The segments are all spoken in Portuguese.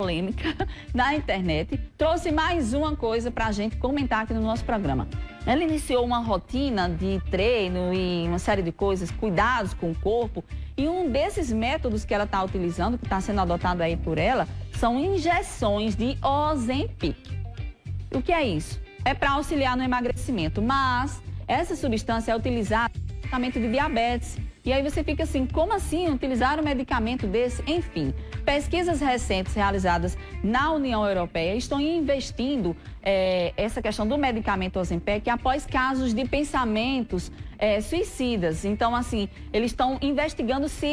polêmica na internet, trouxe mais uma coisa para a gente comentar aqui no nosso programa. Ela iniciou uma rotina de treino e uma série de coisas, cuidados com o corpo, e um desses métodos que ela está utilizando, que está sendo adotado aí por ela, são injeções de Ozempic. O que é isso? É para auxiliar no emagrecimento, mas essa substância é utilizada no tratamento de diabetes. E aí você fica assim, como assim utilizar um medicamento desse? Enfim, pesquisas recentes realizadas na União Europeia estão investindo essa questão do medicamento Ozempic após casos de pensamentos suicidas. Então, assim, eles estão investigando se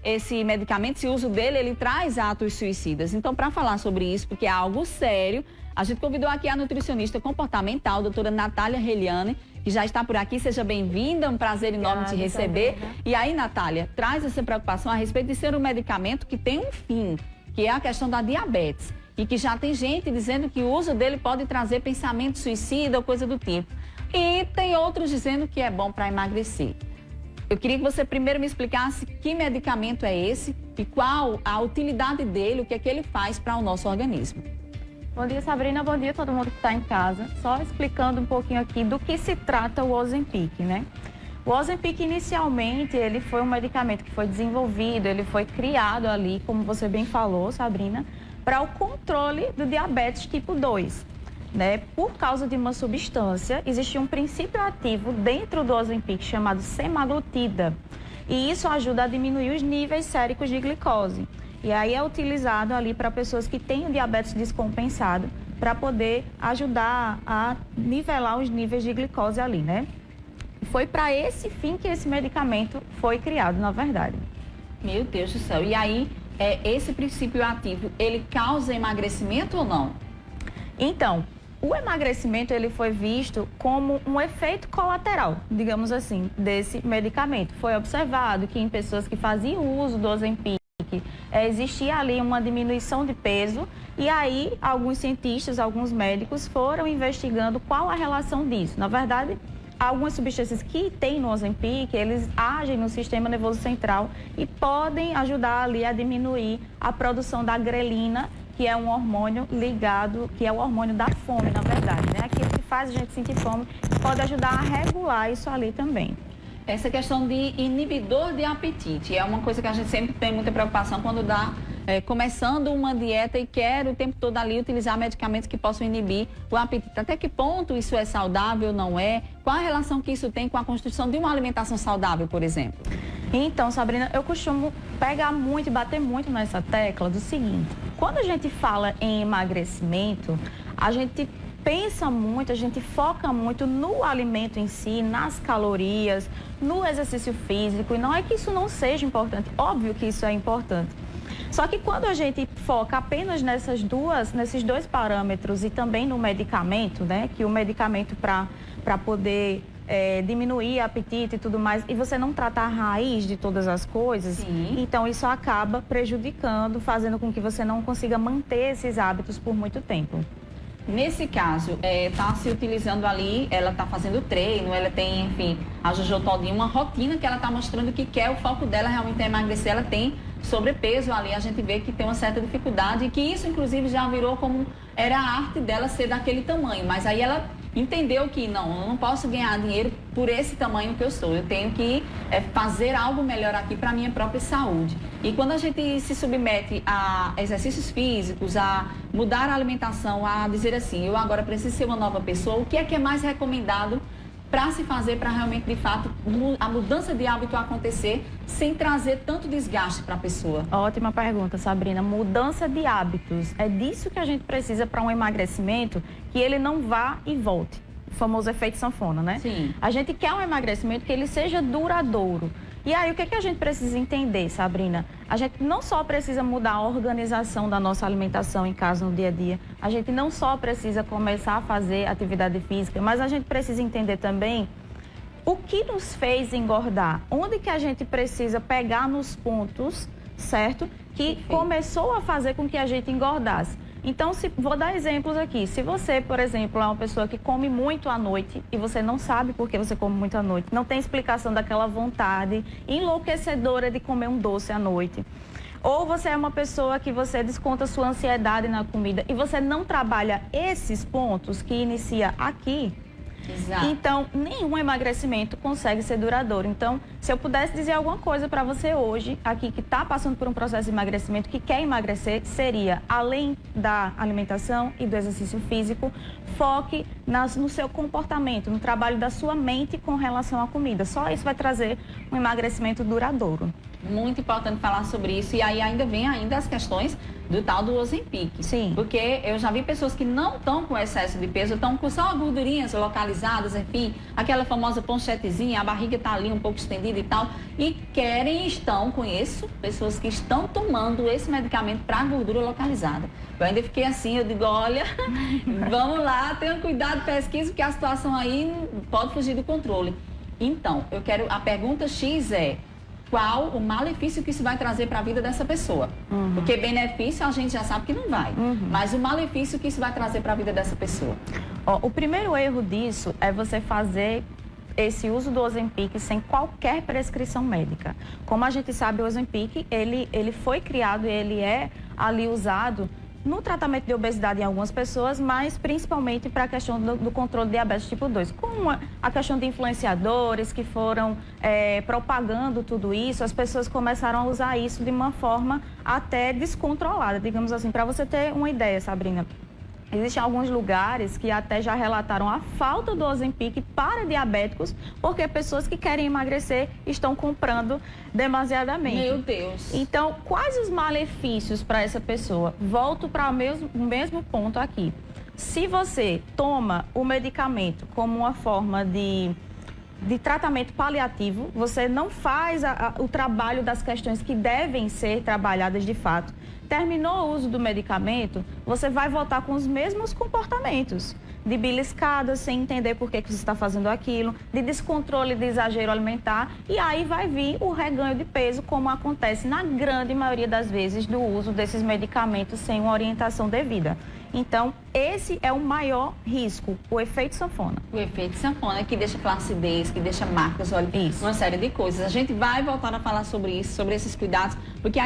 esse medicamento, se o uso dele, ele traz atos suicidas. Então, para falar sobre isso, porque é algo sério, a gente convidou aqui a nutricionista comportamental, doutora Natália Reliane, que já está por aqui. Seja bem-vinda, é um prazer enorme te receber. E aí, Natália, traz essa preocupação a respeito de ser um medicamento que tem um fim, que é a questão da diabetes. E que já tem gente dizendo que o uso dele pode trazer pensamento suicida ou coisa do tipo. E tem outros dizendo que é bom para emagrecer. Eu queria que você primeiro me explicasse que medicamento é esse e qual a utilidade dele, o que é que ele faz para o nosso organismo. Bom dia, Sabrina. Bom dia a todo mundo que está em casa. Só explicando um pouquinho aqui do que se trata o Ozempic, né? O Ozempic, inicialmente, ele foi um medicamento que foi desenvolvido, ele foi criado ali, como você bem falou, Sabrina, para o controle do diabetes tipo 2, né? Por causa de uma substância, existe um princípio ativo dentro do Ozempic chamado semaglutida. E isso ajuda a diminuir os níveis séricos de glicose. E aí é utilizado ali para pessoas que têm o diabetes descompensado, para poder ajudar a nivelar os níveis de glicose ali, né? Foi para esse fim que esse medicamento foi criado, na verdade. Meu Deus do céu. E aí, esse princípio ativo, ele causa emagrecimento ou não? Então, o emagrecimento, ele foi visto como um efeito colateral, digamos assim, desse medicamento. Foi observado que em pessoas que faziam uso do Ozempic, existia ali uma diminuição de peso, e aí alguns cientistas, alguns médicos foram investigando qual a relação disso. Na verdade, algumas substâncias que tem no Ozempic, eles agem no sistema nervoso central e podem ajudar ali a diminuir a produção da grelina, que é um hormônio ligado, que é o hormônio da fome, na verdade, né? Aquilo que faz a gente sentir fome, pode ajudar a regular isso ali também. Essa questão de inibidor de apetite é uma coisa que a gente sempre tem muita preocupação quando dá começando uma dieta e quer o tempo todo ali utilizar medicamentos que possam inibir o apetite. Até que ponto isso é saudável ou não é? Qual a relação que isso tem com a construção de uma alimentação saudável, por exemplo? Então, Sabrina, eu costumo pegar muito e bater muito nessa tecla do seguinte: quando a gente fala em emagrecimento, a gente pensa muito, a gente foca muito no alimento em si, nas calorias, no exercício físico, e não é que isso não seja importante, óbvio que isso é importante. Só que quando a gente foca apenas nesses dois parâmetros e também no medicamento, né, que o medicamento para poder diminuir o apetite e tudo mais, e você não tratar a raiz de todas as coisas, sim, então isso acaba prejudicando, fazendo com que você não consiga manter esses hábitos por muito tempo. Nesse caso, está se utilizando ali, ela está fazendo treino, ela tem, enfim, a Jojo Todinho, uma rotina que ela está mostrando que quer, o foco dela realmente é emagrecer, ela tem sobrepeso ali, a gente vê que tem uma certa dificuldade e que isso, inclusive, já virou como era a arte dela ser daquele tamanho, mas aí ela entendeu que não, eu não posso ganhar dinheiro por esse tamanho que eu sou, eu tenho que fazer algo melhor aqui para a minha própria saúde. E quando a gente se submete a exercícios físicos, a mudar a alimentação, a dizer assim, eu agora preciso ser uma nova pessoa, o que é mais recomendado para se fazer, para realmente, de fato, a mudança de hábito acontecer sem trazer tanto desgaste para a pessoa? Ótima pergunta, Sabrina. Mudança de hábitos. É disso que a gente precisa para um emagrecimento, que ele não vá e volte. O famoso efeito sanfona, né? Sim. A gente quer um emagrecimento que ele seja duradouro. E aí, o que a gente precisa entender, Sabrina? A gente não só precisa mudar a organização da nossa alimentação em casa, no dia a dia. A gente não só precisa começar a fazer atividade física, mas a gente precisa entender também o que nos fez engordar. Onde que a gente precisa pegar nos pontos, certo? Que começou a fazer com que a gente engordasse. Então, vou dar exemplos aqui. Se você, por exemplo, é uma pessoa que come muito à noite e você não sabe por que você come muito à noite, não tem explicação daquela vontade enlouquecedora de comer um doce à noite. Ou você é uma pessoa que você desconta sua ansiedade na comida e você não trabalha esses pontos que inicia aqui. Exato. Então, nenhum emagrecimento consegue ser duradouro. Então, se eu pudesse dizer alguma coisa para você hoje, aqui que está passando por um processo de emagrecimento, que quer emagrecer, seria, além da alimentação e do exercício físico, foque no seu comportamento, no trabalho da sua mente com relação à comida. Só isso vai trazer um emagrecimento duradouro. Muito importante falar sobre isso. E aí ainda vem as questões do tal do Ozempic. Sim. Porque eu já vi pessoas que não estão com excesso de peso, estão com só gordurinhas localizadas, enfim, aquela famosa ponchetezinha, a barriga está ali um pouco estendida e tal, e estão com isso, pessoas que estão tomando esse medicamento para gordura localizada. Eu ainda fiquei assim, eu digo, olha, vamos lá, tenha cuidado, pesquisa, porque a situação aí pode fugir do controle. Então, a pergunta X é: qual o malefício que isso vai trazer para a vida dessa pessoa? Porque benefício a gente já sabe que não vai, mas o malefício que isso vai trazer para a vida dessa pessoa? O primeiro erro disso é você fazer esse uso do Ozempic sem qualquer prescrição médica. Como a gente sabe, o Ozempic, ele foi criado e ele é ali usado no tratamento de obesidade em algumas pessoas, mas principalmente para a questão do controle de diabetes tipo 2. Com a questão de influenciadores que foram propagando tudo isso, as pessoas começaram a usar isso de uma forma até descontrolada, digamos assim. Para você ter uma ideia, Sabrina, existem alguns lugares que até já relataram a falta do Ozempic para diabéticos, porque pessoas que querem emagrecer estão comprando demasiadamente. Meu Deus! Então, quais os malefícios para essa pessoa? Volto para o mesmo ponto aqui. Se você toma o medicamento como uma forma de tratamento paliativo, você não faz o trabalho das questões que devem ser trabalhadas de fato. Terminou o uso do medicamento, você vai voltar com os mesmos comportamentos de beliscada, sem entender por que você está fazendo aquilo, de descontrole, de exagero alimentar, e aí vai vir o reganho de peso, como acontece na grande maioria das vezes do uso desses medicamentos sem uma orientação devida. Então, esse é o maior risco, o efeito sanfona. O efeito sanfona, que deixa flacidez, que deixa marcas, olha, uma série de coisas. A gente vai voltar a falar sobre isso, sobre esses cuidados, porque